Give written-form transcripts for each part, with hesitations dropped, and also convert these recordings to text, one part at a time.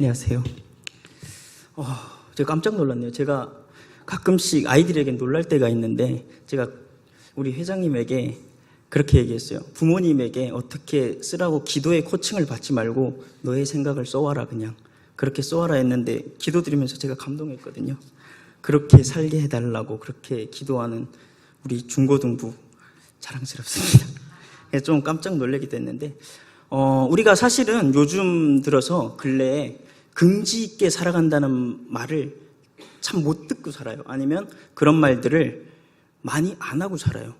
안녕하세요. 제가 깜짝 놀랐네요. 제가 가끔씩 아이들에게 놀랄 때가 있는데 제가 우리 회장님에게 그렇게 얘기했어요. 부모님에게 어떻게 쓰라고 기도의 코칭을 받지 말고 너의 생각을 써와라, 그냥 그렇게 써와라 했는데 기도드리면서 제가 감동했거든요. 그렇게 살게 해달라고 그렇게 기도하는 우리 중고등부 자랑스럽습니다. 좀 깜짝 놀라기도 했는데 우리가 사실은 요즘 들어서 근래에 긍지 있게 살아간다는 말을 참 못 듣고 살아요. 아니면 그런 말들을 많이 안 하고 살아요.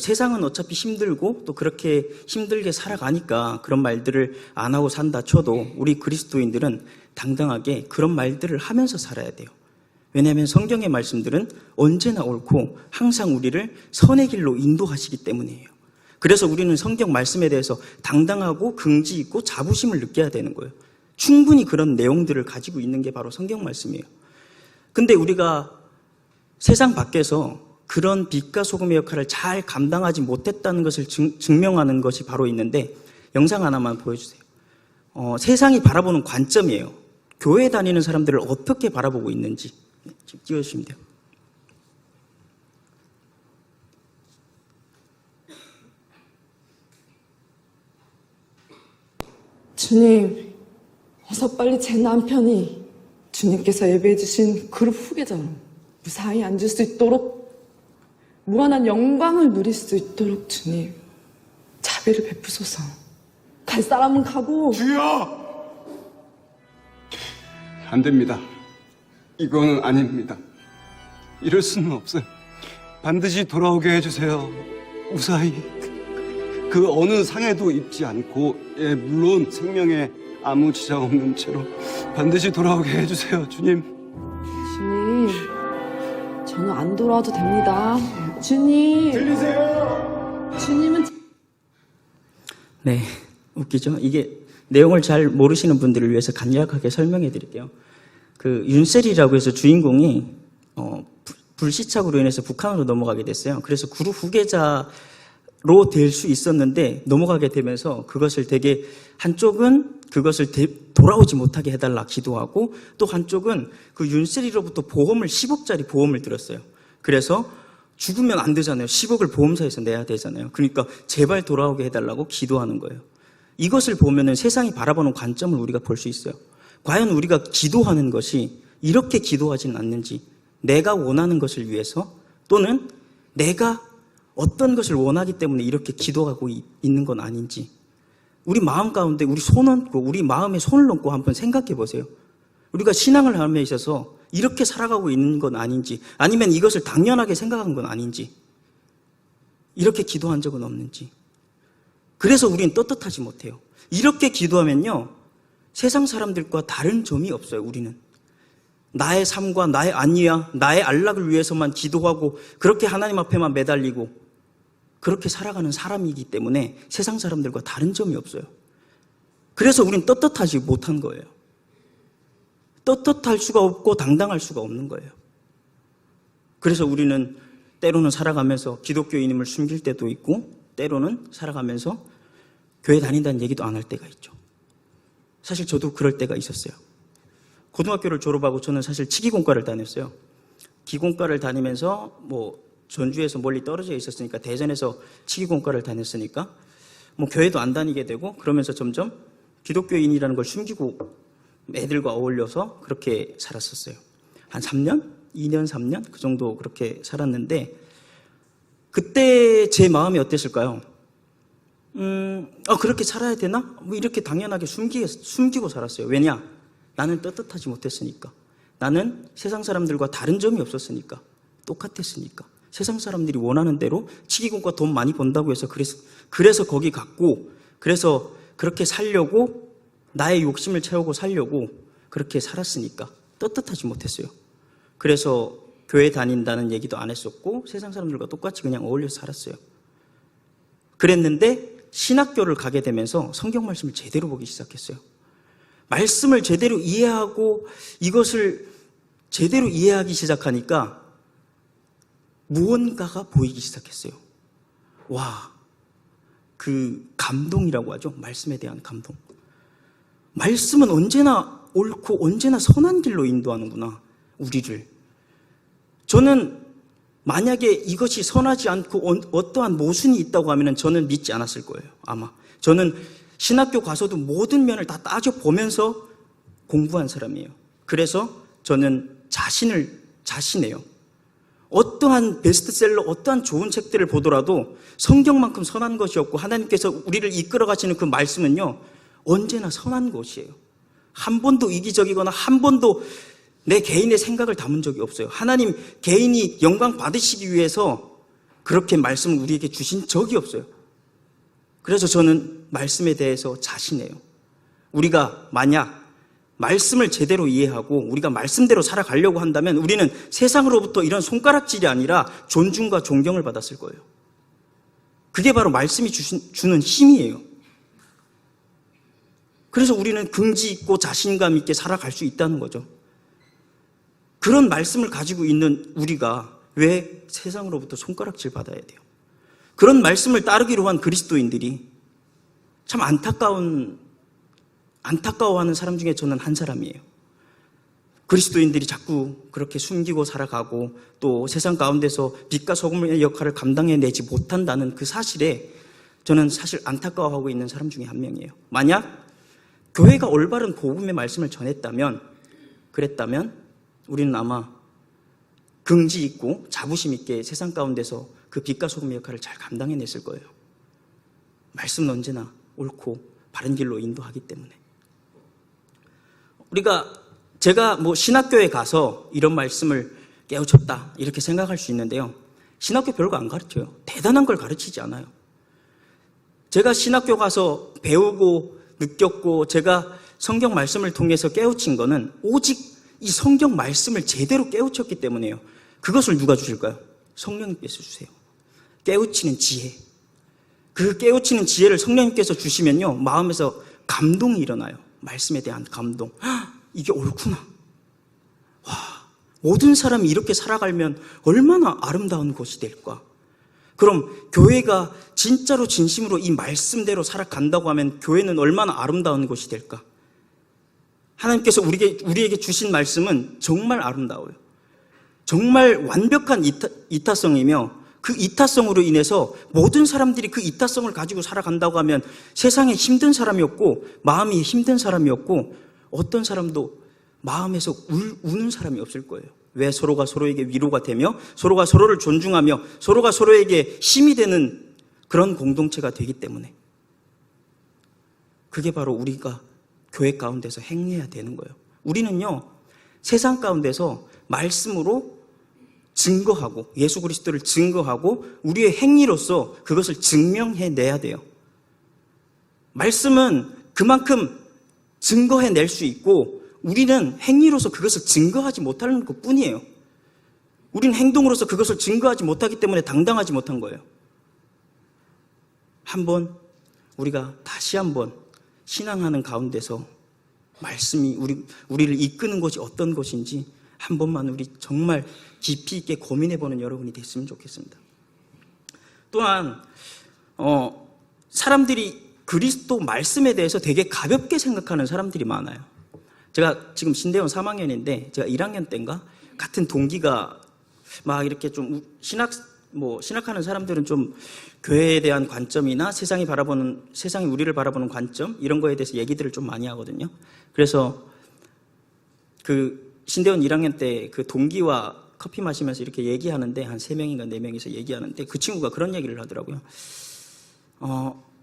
세상은 어차피 힘들고 또 그렇게 힘들게 살아가니까 그런 말들을 안 하고 산다 쳐도 우리 그리스도인들은 당당하게 그런 말들을 하면서 살아야 돼요. 왜냐하면 성경의 말씀들은 언제나 옳고 항상 우리를 선의 길로 인도하시기 때문이에요. 그래서 우리는 성경 말씀에 대해서 당당하고 긍지 있고 자부심을 느껴야 되는 거예요. 충분히 그런 내용들을 가지고 있는 게 바로 성경 말씀이에요. 근데 우리가 세상 밖에서 그런 빛과 소금의 역할을 잘 감당하지 못했다는 것을 증명하는 것이 바로 있는데 영상 하나만 보여주세요. 세상이 바라보는 관점이에요. 교회 다니는 사람들을 어떻게 바라보고 있는지 찍어주시면 돼요. 주님, 어서 빨리 제 남편이 주님께서 예배해 주신 그룹 후계자로 무사히 앉을 수 있도록 무한한 영광을 누릴 수 있도록 주님 자비를 베푸소서. 갈 사람은 가고. 주여! 안 됩니다. 이거는 아닙니다. 이럴 수는 없어요. 반드시 돌아오게 해주세요. 무사히 그 어느 상해도 입지 않고, 물론 생명에 아무 지장 없는 채로 반드시 돌아오게 해주세요. 주님. 주님, 저는 안 돌아와도 됩니다. 주님. 들리세요? 주님은. 네, 웃기죠? 이게 내용을 잘 모르시는 분들을 위해서 간략하게 설명해 드릴게요. 그 윤셀이라고 해서 주인공이 불시착으로 인해서 북한으로 넘어가게 됐어요. 그래서 그룹 후계자로 될 수 있었는데 넘어가게 되면서 그것을 되게 한쪽은 그것을 돌아오지 못하게 해달라 기도하고 또 한쪽은 그 윤셀이로부터 보험을 10억짜리 보험을 들었어요. 그래서 죽으면 안 되잖아요. 10억을 보험사에서 내야 되잖아요. 그러니까 제발 돌아오게 해달라고 기도하는 거예요. 이것을 보면은 세상이 바라보는 관점을 우리가 볼 수 있어요. 과연 우리가 기도하는 것이 이렇게 기도하지는 않는지, 내가 원하는 것을 위해서 또는 내가 어떤 것을 원하기 때문에 이렇게 기도하고 있는 건 아닌지, 우리 마음 가운데 우리 손 얹고 우리 마음에 손을 얹고 한번 생각해 보세요. 우리가 신앙을 함에 있어서 이렇게 살아가고 있는 건 아닌지, 아니면 이것을 당연하게 생각한 건 아닌지, 이렇게 기도한 적은 없는지. 그래서 우리는 떳떳하지 못해요. 이렇게 기도하면요, 세상 사람들과 다른 점이 없어요. 우리는 나의 삶과 나의 안위와 나의 안락을 위해서만 기도하고 그렇게 하나님 앞에만 매달리고 그렇게 살아가는 사람이기 때문에 세상 사람들과 다른 점이 없어요. 그래서 우리는 떳떳하지 못한 거예요. 떳떳할 수가 없고 당당할 수가 없는 거예요. 그래서 우리는 때로는 살아가면서 기독교인임을 숨길 때도 있고, 때로는 살아가면서 교회 다닌다는 얘기도 안 할 때가 있죠. 사실 저도 그럴 때가 있었어요. 고등학교를 졸업하고 저는 사실 치기공과를 다녔어요. 기공과를 다니면서 전주에서 멀리 떨어져 있었으니까, 대전에서 치기공과를 다녔으니까 교회도 안 다니게 되고, 그러면서 점점 기독교인이라는 걸 숨기고 애들과 어울려서 그렇게 살았었어요. 한 3년? 2년, 3년? 그 정도 그렇게 살았는데, 그때 제 마음이 어땠을까요? 그렇게 살아야 되나? 이렇게 당연하게 숨기고 살았어요. 왜냐? 나는 떳떳하지 못했으니까. 나는 세상 사람들과 다른 점이 없었으니까. 똑같았으니까. 세상 사람들이 원하는 대로 치기공과 돈 많이 번다고 해서 그래서 거기 갔고, 그래서 그렇게 살려고, 나의 욕심을 채우고 살려고 그렇게 살았으니까 떳떳하지 못했어요. 그래서 교회 다닌다는 얘기도 안 했었고, 세상 사람들과 똑같이 그냥 어울려서 살았어요. 그랬는데 신학교를 가게 되면서 성경 말씀을 제대로 보기 시작했어요. 말씀을 제대로 이해하고 이것을 제대로 이해하기 시작하니까 무언가가 보이기 시작했어요. 와, 그 감동이라고 하죠. 말씀에 대한 감동. 말씀은 언제나 옳고 언제나 선한 길로 인도하는구나, 우리를. 저는 만약에 이것이 선하지 않고 어떠한 모순이 있다고 하면 저는 믿지 않았을 거예요, 아마. 저는 신학교 가서도 모든 면을 다 따져보면서 공부한 사람이에요. 그래서 저는 자신해요. 어떠한 베스트셀러, 어떠한 좋은 책들을 보더라도 성경만큼 선한 것이 없고 하나님께서 우리를 이끌어 가시는 그 말씀은요, 언제나 선한 것이에요. 한 번도 이기적이거나 한 번도 내 개인의 생각을 담은 적이 없어요. 하나님 개인이 영광 받으시기 위해서 그렇게 말씀을 우리에게 주신 적이 없어요. 그래서 저는 말씀에 대해서 자신해요. 우리가 만약 말씀을 제대로 이해하고 우리가 말씀대로 살아가려고 한다면 우리는 세상으로부터 이런 손가락질이 아니라 존중과 존경을 받았을 거예요. 그게 바로 말씀이 주는 힘이에요. 그래서 우리는 긍지 있고 자신감 있게 살아갈 수 있다는 거죠. 그런 말씀을 가지고 있는 우리가 왜 세상으로부터 손가락질 받아야 돼요? 그런 말씀을 따르기로 한 그리스도인들이 참 안타까워하는 사람 중에 저는 한 사람이에요. 그리스도인들이 자꾸 그렇게 숨기고 살아가고 또 세상 가운데서 빛과 소금의 역할을 감당해내지 못한다는 그 사실에 저는 사실 안타까워하고 있는 사람 중에 한 명이에요. 만약 교회가 올바른 복음의 말씀을 그랬다면 우리는 아마 긍지 있고 자부심 있게 세상 가운데서 그 빛과 소금의 역할을 잘 감당해냈을 거예요. 말씀은 언제나 옳고 바른 길로 인도하기 때문에. 제가 신학교에 가서 이런 말씀을 깨우쳤다 이렇게 생각할 수 있는데요. 신학교 별거 안 가르쳐요. 대단한 걸 가르치지 않아요. 제가 신학교 가서 배우고 느꼈고 제가 성경 말씀을 통해서 깨우친 거는 오직 이 성경 말씀을 제대로 깨우쳤기 때문에요. 그것을 누가 주실까요? 성령님께서 주세요. 깨우치는 지혜. 그 깨우치는 지혜를 성령님께서 주시면요, 마음에서 감동이 일어나요. 말씀에 대한 감동. 이게 옳구나. 와, 모든 사람이 이렇게 살아가면 얼마나 아름다운 것이 될까? 그럼 교회가 진짜로 진심으로 이 말씀대로 살아간다고 하면 교회는 얼마나 아름다운 것이 될까? 하나님께서 우리에게 주신 말씀은 정말 아름다워요. 정말 완벽한 이타성이며 그 이타성으로 인해서 모든 사람들이 그 이타성을 가지고 살아간다고 하면 세상에 힘든 사람이 없고 마음이 힘든 사람이 없고 어떤 사람도 마음에서 우는 사람이 없을 거예요. 왜? 서로가 서로에게 위로가 되며 서로가 서로를 존중하며 서로가 서로에게 힘이 되는 그런 공동체가 되기 때문에. 그게 바로 우리가 교회 가운데서 행해야 되는 거예요. 우리는요, 세상 가운데서 말씀으로 증거하고 예수 그리스도를 증거하고 우리의 행위로서 그것을 증명해내야 돼요. 말씀은 그만큼 증거해낼 수 있고 우리는 행위로서 그것을 증거하지 못하는 것뿐이에요. 우리는 행동으로서 그것을 증거하지 못하기 때문에 당당하지 못한 거예요. 우리가 다시 한번 신앙하는 가운데서 말씀이 우리를 이끄는 것이 어떤 것인지 한 번만 우리 정말 깊이 있게 고민해보는 여러분이 됐으면 좋겠습니다. 또한 사람들이 그리스도 말씀에 대해서 되게 가볍게 생각하는 사람들이 많아요. 제가 지금 신대원 3학년인데 제가 1학년 때인가 같은 동기가 막 이렇게 좀 신학하는 사람들은 좀 교회에 대한 관점이나 세상이 우리를 바라보는 관점 이런 거에 대해서 얘기들을 좀 많이 하거든요. 그래서 그 신대원 1학년 때 그 동기와 커피 마시면서 이렇게 얘기하는데 한 3명인가 4명이서 얘기하는데 그 친구가 그런 얘기를 하더라고요.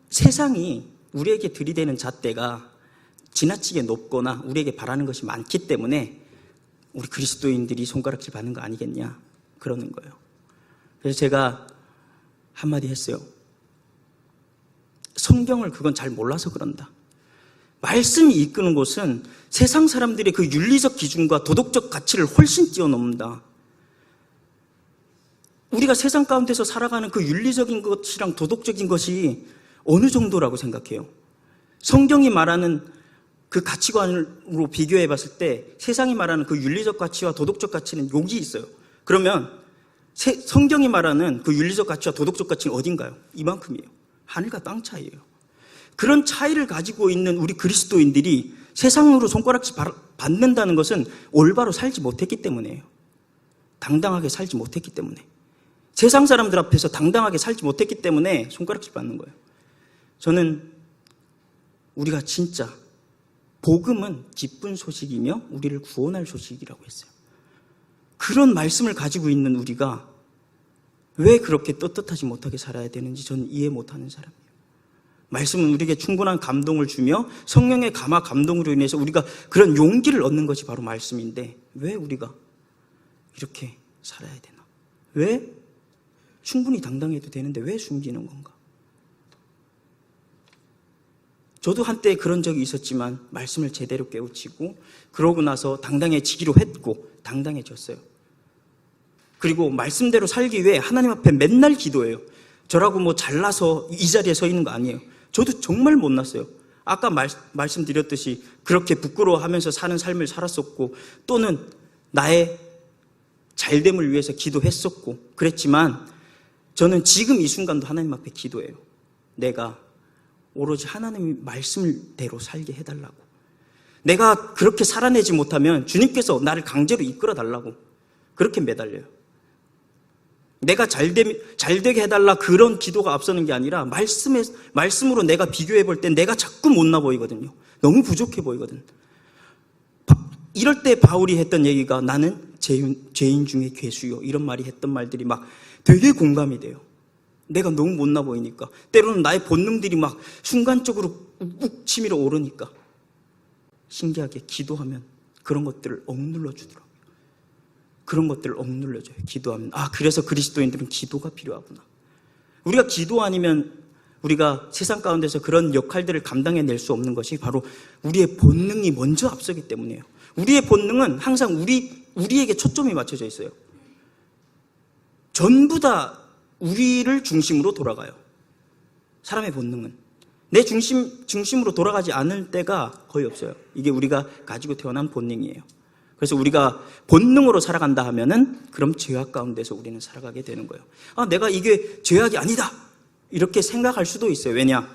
세상이 우리에게 들이대는 잣대가 지나치게 높거나 우리에게 바라는 것이 많기 때문에 우리 그리스도인들이 손가락질 받는 거 아니겠냐 그러는 거예요. 그래서 제가 한마디 했어요. 성경을 그건 잘 몰라서 그런다. 말씀이 이끄는 곳은 세상 사람들의 그 윤리적 기준과 도덕적 가치를 훨씬 뛰어넘는다. 우리가 세상 가운데서 살아가는 그 윤리적인 것이랑 도덕적인 것이 어느 정도라고 생각해요? 성경이 말하는 그 가치관으로 비교해 봤을 때 세상이 말하는 그 윤리적 가치와 도덕적 가치는 여기 있어요. 그러면 성경이 말하는 그 윤리적 가치와 도덕적 가치는 어딘가요? 이만큼이에요. 하늘과 땅 차이예요. 그런 차이를 가지고 있는 우리 그리스도인들이 세상으로 손가락질 받는다는 것은 올바로 살지 못했기 때문이에요. 당당하게 살지 못했기 때문에. 세상 사람들 앞에서 당당하게 살지 못했기 때문에 손가락질 받는 거예요. 저는 우리가 진짜 복음은 기쁜 소식이며 우리를 구원할 소식이라고 했어요. 그런 말씀을 가지고 있는 우리가 왜 그렇게 떳떳하지 못하게 살아야 되는지 저는 이해 못하는 사람이에요. 말씀은 우리에게 충분한 감동을 주며 성령의 감화 감동으로 인해서 우리가 그런 용기를 얻는 것이 바로 말씀인데 왜 우리가 이렇게 살아야 되나? 왜 충분히 당당해도 되는데 왜 숨기는 건가? 저도 한때 그런 적이 있었지만 말씀을 제대로 깨우치고 그러고 나서 당당해지기로 했고 당당해졌어요. 그리고 말씀대로 살기 위해 하나님 앞에 맨날 기도해요. 저라고 뭐 잘나서 이 자리에 서 있는 거 아니에요. 저도 정말 못났어요. 아까 말씀드렸듯이 그렇게 부끄러워하면서 사는 삶을 살았었고 또는 나의 잘됨을 위해서 기도했었고 그랬지만 저는 지금 이 순간도 하나님 앞에 기도해요. 내가 오로지 하나님의 말씀대로 살게 해달라고. 내가 그렇게 살아내지 못하면 주님께서 나를 강제로 이끌어 달라고 그렇게 매달려요. 내가 잘되게 해달라 그런 기도가 앞서는 게 아니라 말씀으로 내가 비교해 볼 때 내가 자꾸 못나 보이거든요. 너무 부족해 보이거든. 이럴 때 바울이 했던 얘기가 나는 죄인 중에 괴수요. 이런 말이 했던 말들이 막 되게 공감이 돼요. 내가 너무 못나 보이니까. 때로는 나의 본능들이 막 순간적으로 욱욱 치밀어 오르니까. 신기하게 기도하면 그런 것들을 억눌러 주더라고요. 그런 것들을 억눌러줘요. 기도하면. 그래서 그리스도인들은 기도가 필요하구나. 우리가 기도 아니면 우리가 세상 가운데서 그런 역할들을 감당해낼 수 없는 것이 바로 우리의 본능이 먼저 앞서기 때문이에요. 우리의 본능은 항상 우리에게 초점이 맞춰져 있어요. 전부 다 우리를 중심으로 돌아가요. 사람의 본능은. 내 중심으로 돌아가지 않을 때가 거의 없어요. 이게 우리가 가지고 태어난 본능이에요. 그래서 우리가 본능으로 살아간다 하면은 그럼 죄악 가운데서 우리는 살아가게 되는 거예요. 내가 이게 죄악이 아니다. 이렇게 생각할 수도 있어요. 왜냐?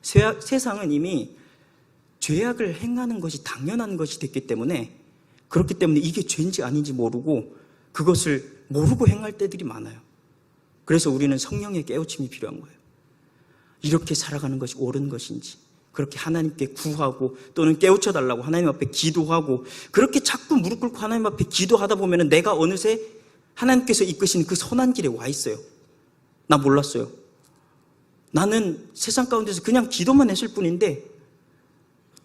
세상은 이미 죄악을 행하는 것이 당연한 것이 됐기 때문에 그렇기 때문에 이게 죄인지 아닌지 모르고 그것을 모르고 행할 때들이 많아요. 그래서 우리는 성령의 깨우침이 필요한 거예요. 이렇게 살아가는 것이 옳은 것인지 그렇게 하나님께 구하고 또는 깨우쳐달라고 하나님 앞에 기도하고 그렇게 자꾸 무릎 꿇고 하나님 앞에 기도하다 보면 내가 어느새 하나님께서 이끄시는 그 선한 길에 와 있어요. 나 몰랐어요. 나는 세상 가운데서 그냥 기도만 했을 뿐인데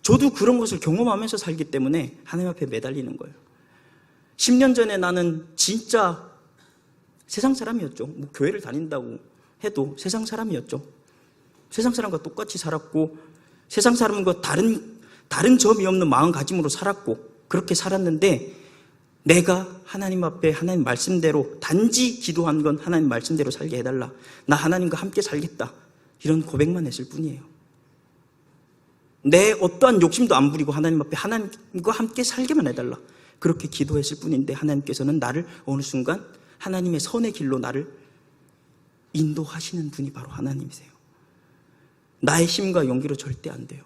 저도 그런 것을 경험하면서 살기 때문에 하나님 앞에 매달리는 거예요. 10년 전에 나는 진짜 세상 사람이었죠. 뭐 교회를 다닌다고 해도 세상 사람이었죠. 세상 사람과 똑같이 살았고 세상 사람과 다른 점이 없는 마음가짐으로 살았고 그렇게 살았는데 내가 하나님 앞에 하나님 말씀대로 단지 기도한 건 하나님 말씀대로 살게 해달라. 나 하나님과 함께 살겠다. 이런 고백만 했을 뿐이에요. 내 어떠한 욕심도 안 부리고 하나님 앞에 하나님과 함께 살게만 해달라. 그렇게 기도했을 뿐인데 하나님께서는 나를 어느 순간 하나님의 선의 길로 나를 인도하시는 분이 바로 하나님이세요. 나의 힘과 용기로 절대 안 돼요.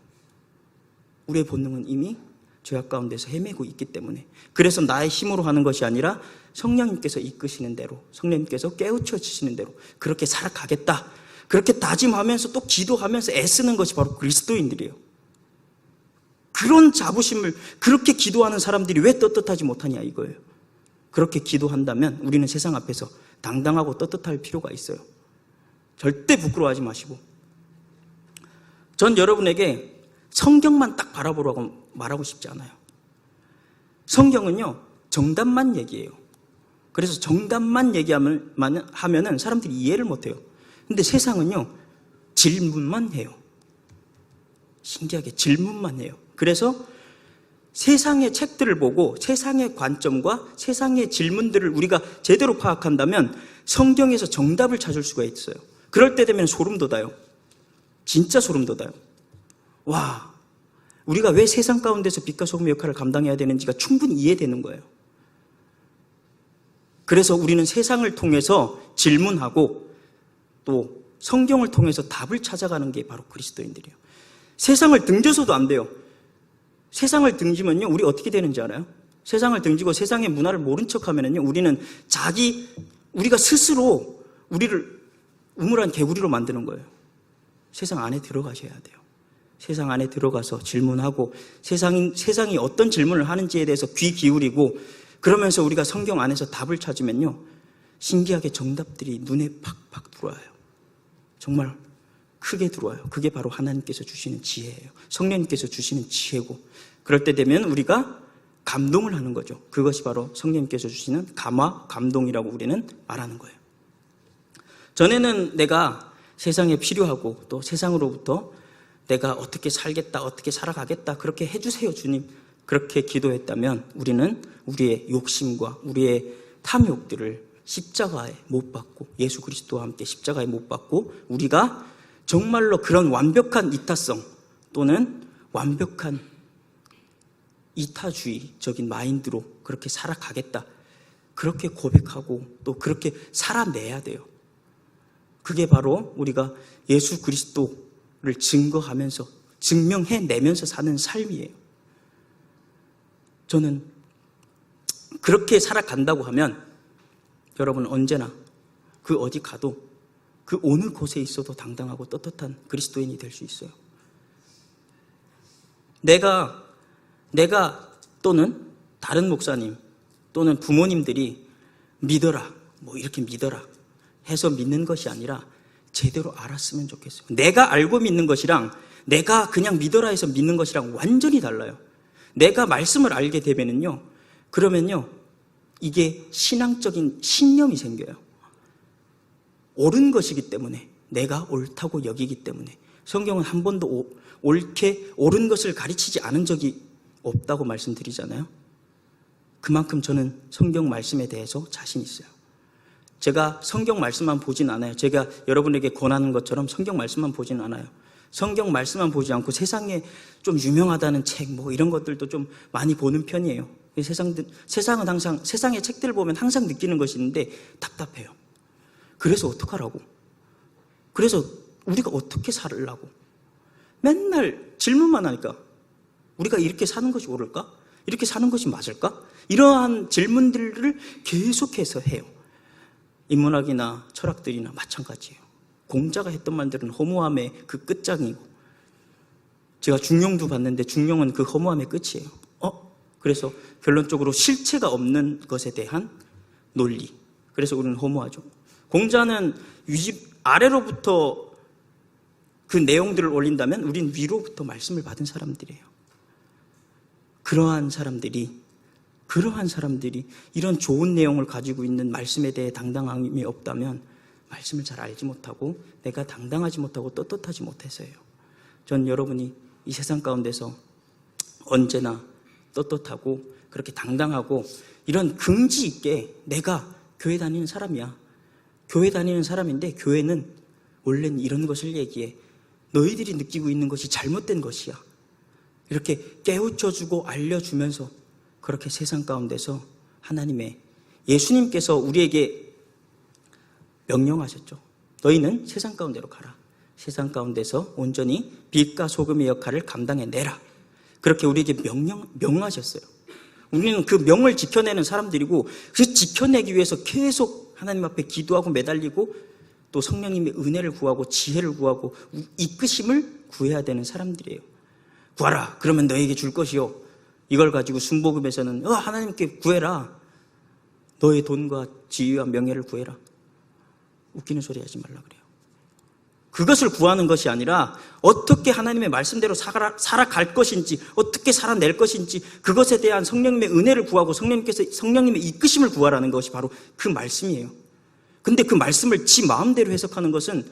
우리의 본능은 이미 죄악 가운데서 헤매고 있기 때문에 그래서 나의 힘으로 하는 것이 아니라 성령님께서 이끄시는 대로 성령님께서 깨우쳐 주시는 대로 그렇게 살아가겠다. 그렇게 다짐하면서 또 기도하면서 애쓰는 것이 바로 그리스도인들이에요. 그런 자부심을 그렇게 기도하는 사람들이 왜 떳떳하지 못하냐 이거예요. 그렇게 기도한다면 우리는 세상 앞에서 당당하고 떳떳할 필요가 있어요. 절대 부끄러워하지 마시고 전 여러분에게 성경만 딱 바라보라고 말하고 싶지 않아요. 성경은요 정답만 얘기해요. 그래서 정답만 얘기하면은 사람들이 이해를 못해요. 근데 세상은요 질문만 해요. 신기하게 질문만 해요. 그래서 세상의 책들을 보고 세상의 관점과 세상의 질문들을 우리가 제대로 파악한다면 성경에서 정답을 찾을 수가 있어요. 그럴 때 되면 소름 돋아요. 진짜 소름 돋아요. 와, 우리가 왜 세상 가운데서 빛과 소금의 역할을 감당해야 되는지가 충분히 이해되는 거예요. 그래서 우리는 세상을 통해서 질문하고 또 성경을 통해서 답을 찾아가는 게 바로 그리스도인들이에요. 세상을 등져서도 안 돼요. 세상을 등지면요, 우리 어떻게 되는지 알아요? 세상을 등지고 세상의 문화를 모른 척 하면은요, 우리는 우리가 스스로 우리를 우물한 개구리로 만드는 거예요. 세상 안에 들어가셔야 돼요. 세상 안에 들어가서 질문하고 세상이 어떤 질문을 하는지에 대해서 귀 기울이고 그러면서 우리가 성경 안에서 답을 찾으면요, 신기하게 정답들이 눈에 팍팍 들어와요. 정말 크게 들어와요. 그게 바로 하나님께서 주시는 지혜예요. 성령님께서 주시는 지혜고, 그럴 때 되면 우리가 감동을 하는 거죠. 그것이 바로 성령님께서 주시는 감화, 감동이라고 우리는 말하는 거예요. 전에는 내가 세상에 필요하고 또 세상으로부터 내가 어떻게 살겠다, 어떻게 살아가겠다, 그렇게 해주세요 주님, 그렇게 기도했다면 우리는 우리의 욕심과 우리의 탐욕들을 십자가에 못 박고, 예수 그리스도와 함께 십자가에 못 박고, 우리가 정말로 그런 완벽한 이타성 또는 완벽한 이타주의적인 마인드로 그렇게 살아가겠다, 그렇게 고백하고 또 그렇게 살아내야 돼요. 그게 바로 우리가 예수 그리스도를 증거하면서, 증명해내면서 사는 삶이에요. 저는 그렇게 살아간다고 하면 여러분 언제나 그 어디 가도 그 어느 곳에 있어도 당당하고 떳떳한 그리스도인이 될 수 있어요. 내가 또는 다른 목사님 또는 부모님들이 믿어라, 뭐 이렇게 믿어라 해서 믿는 것이 아니라 제대로 알았으면 좋겠어요. 내가 알고 믿는 것이랑 내가 그냥 믿어라 해서 믿는 것이랑 완전히 달라요. 내가 말씀을 알게 되면은요, 그러면요, 이게 신앙적인 신념이 생겨요. 옳은 것이기 때문에, 내가 옳다고 여기기 때문에. 성경은 한 번도 옳게 옳은 것을 가르치지 않은 적이 없다고 말씀드리잖아요. 그만큼 저는 성경 말씀에 대해서 자신 있어요. 제가 성경 말씀만 보진 않아요. 제가 여러분에게 권하는 것처럼 성경 말씀만 보진 않아요. 성경 말씀만 보지 않고 세상에 좀 유명하다는 책, 뭐 이런 것들도 좀 많이 보는 편이에요. 세상은 항상, 세상의 책들을 보면 항상 느끼는 것이 있는데 답답해요. 그래서 어떡하라고? 그래서 우리가 어떻게 살으려고? 맨날 질문만 하니까 우리가 이렇게 사는 것이 옳을까? 이렇게 사는 것이 맞을까? 이러한 질문들을 계속해서 해요. 인문학이나 철학들이나 마찬가지예요. 공자가 했던 말들은 허무함의 그 끝장이고, 제가 중용도 봤는데 중용은 그 허무함의 끝이에요. 그래서 결론적으로 실체가 없는 것에 대한 논리. 그래서 우리는 허무하죠. 공자는 아래로부터 그 내용들을 올린다면 우린 위로부터 말씀을 받은 사람들이에요. 그러한 사람들이 이런 좋은 내용을 가지고 있는 말씀에 대해 당당함이 없다면 말씀을 잘 알지 못하고 내가 당당하지 못하고 떳떳하지 못해서예요. 전 여러분이 이 세상 가운데서 언제나 떳떳하고 그렇게 당당하고 이런 긍지 있게, 내가 교회 다니는 사람이야. 교회 다니는 사람인데 교회는 원래는 이런 것을 얘기해. 너희들이 느끼고 있는 것이 잘못된 것이야. 이렇게 깨우쳐주고 알려주면서 그렇게 세상 가운데서 하나님의, 예수님께서 우리에게 명령하셨죠. 너희는 세상 가운데로 가라. 세상 가운데서 온전히 빛과 소금의 역할을 감당해내라. 그렇게 우리에게 명하셨어요. 우리는 그 명을 지켜내는 사람들이고, 그 지켜내기 위해서 계속 하나님 앞에 기도하고 매달리고 또 성령님의 은혜를 구하고 지혜를 구하고 이끄심을 구해야 되는 사람들이에요. 구하라. 그러면 너에게 줄 것이요. 이걸 가지고 순복음에서는 하나님께 구해라. 너의 돈과 지위와 명예를 구해라. 웃기는 소리 하지 말라 그래요. 그것을 구하는 것이 아니라 어떻게 하나님의 말씀대로 살아갈 것인지, 어떻게 살아낼 것인지, 그것에 대한 성령님의 은혜를 구하고 성령님의 이끄심을 구하라는 것이 바로 그 말씀이에요. 근데 그 말씀을 지 마음대로 해석하는 것은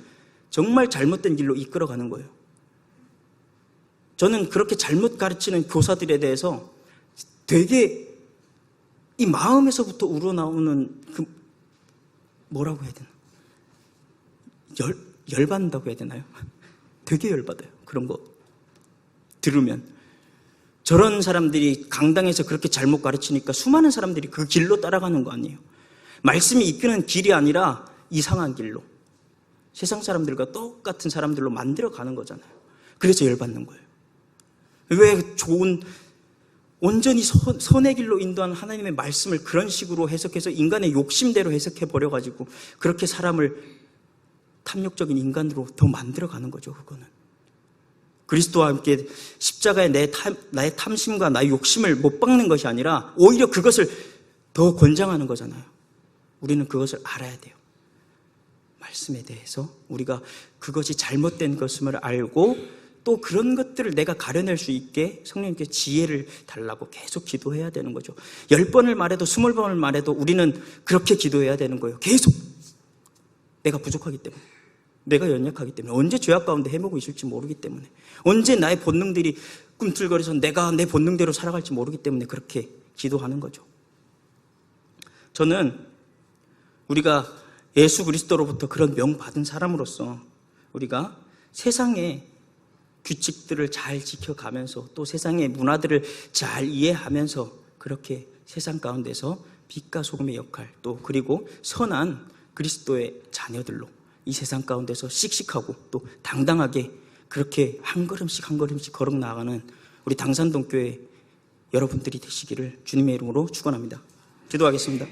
정말 잘못된 길로 이끌어가는 거예요. 저는 그렇게 잘못 가르치는 교사들에 대해서 되게 이 마음에서부터 우러나오는 그 뭐라고 해야 되나? 열받는다고 해야 되나요? 되게 열받아요. 그런 거 들으면. 저런 사람들이 강당에서 그렇게 잘못 가르치니까 수많은 사람들이 그 길로 따라가는 거 아니에요. 말씀이 이끄는 길이 아니라 이상한 길로, 세상 사람들과 똑같은 사람들로 만들어가는 거잖아요. 그래서 열받는 거예요. 왜 좋은 온전히 선의 길로 인도하는 하나님의 말씀을 그런 식으로 해석해서 인간의 욕심대로 해석해 버려가지고 그렇게 사람을 탐욕적인 인간으로 더 만들어가는 거죠. 그거는 그리스도와 함께 십자가에 나의 탐심과 나의 욕심을 못 박는 것이 아니라 오히려 그것을 더 권장하는 거잖아요. 우리는 그것을 알아야 돼요. 말씀에 대해서 우리가 그것이 잘못된 것임을 알고 또 그런 것들을 내가 가려낼 수 있게 성령님께 지혜를 달라고 계속 기도해야 되는 거죠. 10번을 말해도 20번을 말해도 우리는 그렇게 기도해야 되는 거예요. 계속 내가 부족하기 때문에, 내가 연약하기 때문에, 언제 죄악 가운데 헤매고 있을지 모르기 때문에, 언제 나의 본능들이 꿈틀거려서 내가 내 본능대로 살아갈지 모르기 때문에 그렇게 기도하는 거죠. 저는 우리가 예수 그리스도로부터 그런 명 받은 사람으로서 우리가 세상의 규칙들을 잘 지켜가면서 또 세상의 문화들을 잘 이해하면서 그렇게 세상 가운데서 빛과 소금의 역할 또 그리고 선한 그리스도의 자녀들로 이 세상 가운데서 씩씩하고 또 당당하게 그렇게 한 걸음씩 한 걸음씩 걸어 나가는 우리 당산동교회 여러분들이 되시기를 주님의 이름으로 축원합니다. 기도하겠습니다.